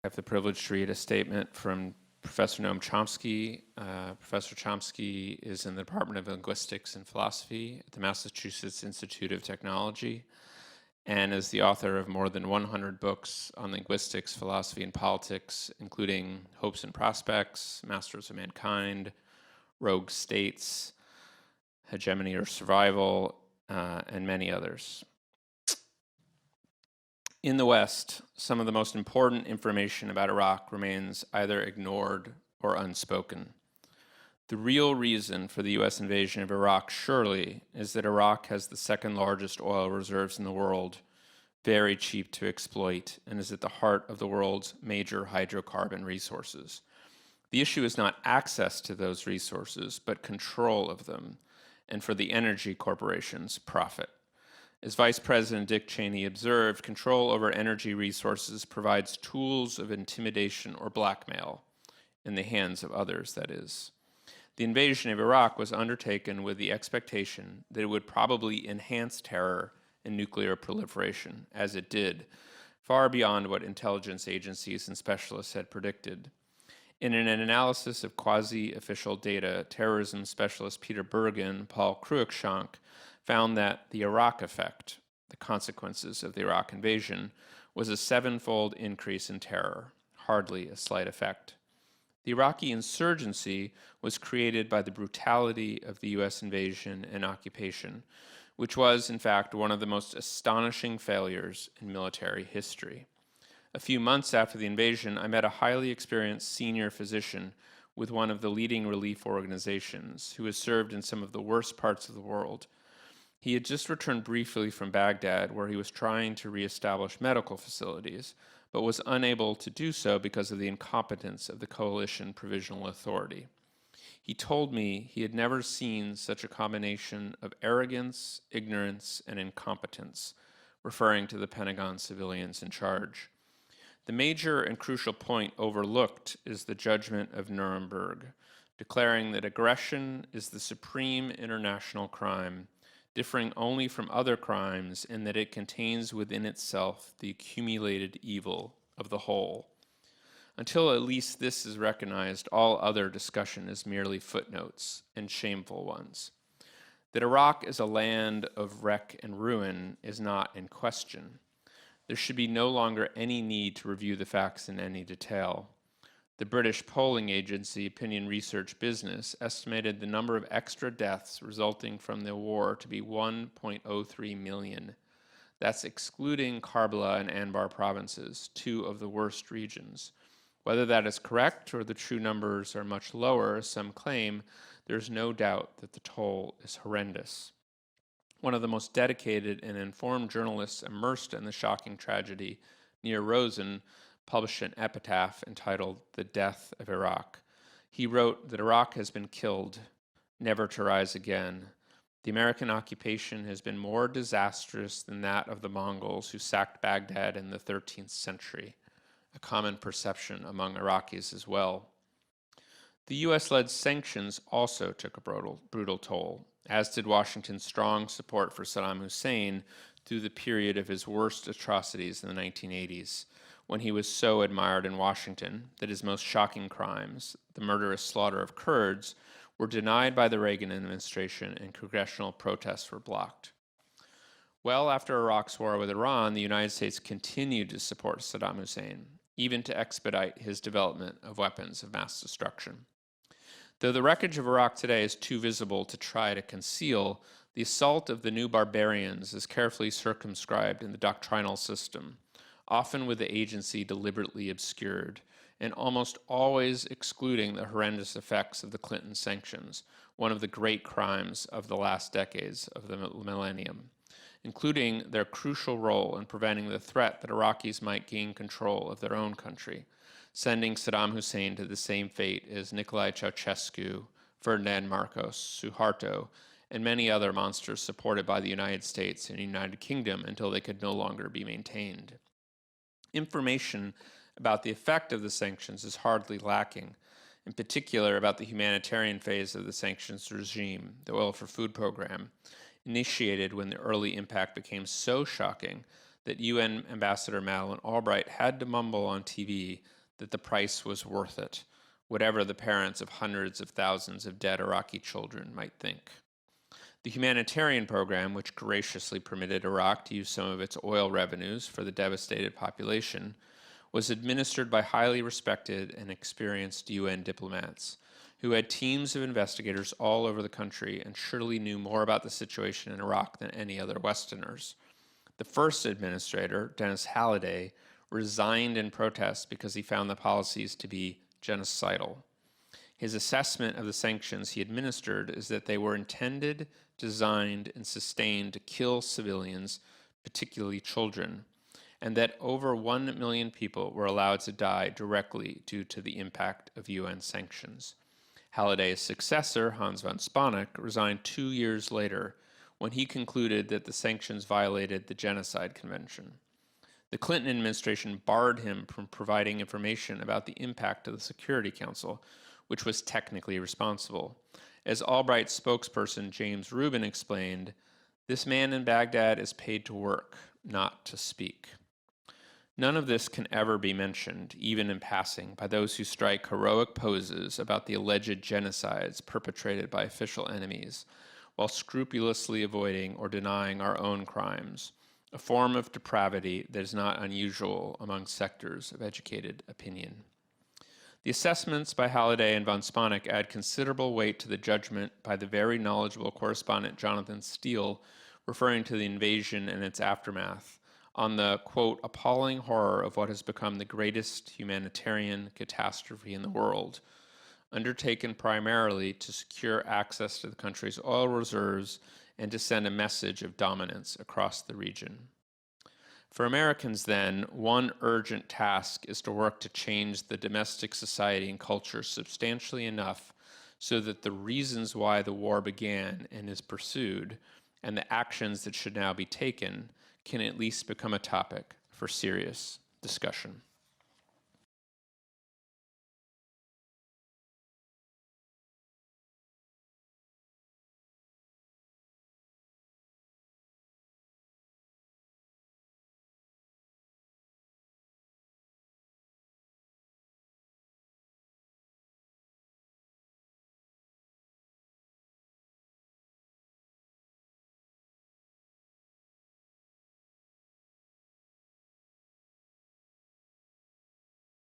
have the privilege to read a statement from Professor Noam Chomsky. Professor Chomsky is in the Department of Linguistics and Philosophy at the Massachusetts Institute of Technology and is the author of more than 100 books on linguistics, philosophy, and politics, including Hopes and Prospects, Masters of Mankind, Rogue States, Hegemony or Survival, and many others. In the West, some of the most important information about Iraq remains either ignored or unspoken. The real reason for the US invasion of Iraq, surely, is that Iraq has the second largest oil reserves in the world, very cheap to exploit, and is at the heart of the world's major hydrocarbon resources. The issue is not access to those resources, but control of them, and for the energy corporations, profit. As Vice President Dick Cheney observed, control over energy resources provides tools of intimidation or blackmail, in the hands of others, that is. The invasion of Iraq was undertaken with the expectation that it would probably enhance terror and nuclear proliferation, as it did, far beyond what intelligence agencies and specialists had predicted. In an analysis of quasi-official data, terrorism specialist Peter Bergen, Paul Cruikshank, found that the Iraq effect, the consequences of the Iraq invasion, was a 7-fold increase in terror, hardly a slight effect. The Iraqi insurgency was created by the brutality of the US invasion and occupation, which was, in fact, one of the most astonishing failures in military history. A few months after the invasion, I met a highly experienced senior physician with one of the leading relief organizations who has served in some of the worst parts of the world. He had just returned briefly from Baghdad, where he was trying to reestablish medical facilities, but was unable to do so because of the incompetence of the Coalition Provisional Authority. He told me he had never seen such a combination of arrogance, ignorance, and incompetence, referring to the Pentagon civilians in charge. The major and crucial point overlooked is the judgment of Nuremberg, declaring that aggression is the supreme international crime, differing only from other crimes in that it contains within itself the accumulated evil of the whole. Until at least this is recognized, all other discussion is merely footnotes, and shameful ones. That Iraq is a land of wreck and ruin is not in question. There should be no longer any need to review the facts in any detail. The British polling agency Opinion Research Business estimated the number of extra deaths resulting from the war to be 1.03 million. That's excluding Karbala and Anbar provinces, 2 of the worst regions. Whether that is correct or the true numbers are much lower, as some claim, there's no doubt that the toll is horrendous. One of the most dedicated and informed journalists immersed in the shocking tragedy, Nir Rosen, published an epitaph entitled The Death of Iraq. He wrote that Iraq has been killed, never to rise again. The American occupation has been more disastrous than that of the Mongols who sacked Baghdad in the 13th century, a common perception among Iraqis as well. The US-led sanctions also took a brutal toll, as did Washington's strong support for Saddam Hussein through the period of his worst atrocities in the 1980s. When he was so admired in Washington that his most shocking crimes, the murderous slaughter of Kurds, were denied by the Reagan administration and congressional protests were blocked. Well after Iraq's war with Iran, the United States continued to support Saddam Hussein, even to expedite his development of weapons of mass destruction. Though the wreckage of Iraq today is too visible to try to conceal, the assault of the new barbarians is carefully circumscribed in the doctrinal system, often with the agency deliberately obscured, and almost always excluding the horrendous effects of the Clinton sanctions, one of the great crimes of the last decades of the millennium, including their crucial role in preventing the threat that Iraqis might gain control of their own country, sending Saddam Hussein to the same fate as Nicolae Ceausescu, Ferdinand Marcos, Suharto, and many other monsters supported by the United States and United Kingdom until they could no longer be maintained. Information about the effect of the sanctions is hardly lacking, in particular about the humanitarian phase of the sanctions regime, the Oil for Food program, initiated when the early impact became so shocking that UN Ambassador Madeleine Albright had to mumble on TV that the price was worth it, whatever the parents of hundreds of thousands of dead Iraqi children might think. The humanitarian program, which graciously permitted Iraq to use some of its oil revenues for the devastated population, was administered by highly respected and experienced UN diplomats who had teams of investigators all over the country and surely knew more about the situation in Iraq than any other Westerners. The first administrator, Dennis Halliday, resigned in protest because he found the policies to be genocidal. His assessment of the sanctions he administered is that they were intended, designed, and sustained to kill civilians, particularly children, and that over 1 million people were allowed to die directly due to the impact of UN sanctions. Halliday's successor, Hans von Spanek, resigned 2 years later when he concluded that the sanctions violated the Genocide Convention. The Clinton administration barred him from providing information about the impact of the Security Council, which was technically responsible. As Albright's spokesperson James Rubin explained, this man in Baghdad is paid to work, not to speak. None of this can ever be mentioned, even in passing, by those who strike heroic poses about the alleged genocides perpetrated by official enemies, while scrupulously avoiding or denying our own crimes, a form of depravity that is not unusual among sectors of educated opinion. The assessments by Halliday and von Spanek add considerable weight to the judgment by the very knowledgeable correspondent Jonathan Steele, referring to the invasion and its aftermath, on the, quote, appalling horror of what has become the greatest humanitarian catastrophe in the world, undertaken primarily to secure access to the country's oil reserves and to send a message of dominance across the region. For Americans, then, one urgent task is to work to change the domestic society and culture substantially enough so that the reasons why the war began and is pursued, and the actions that should now be taken, can at least become a topic for serious discussion.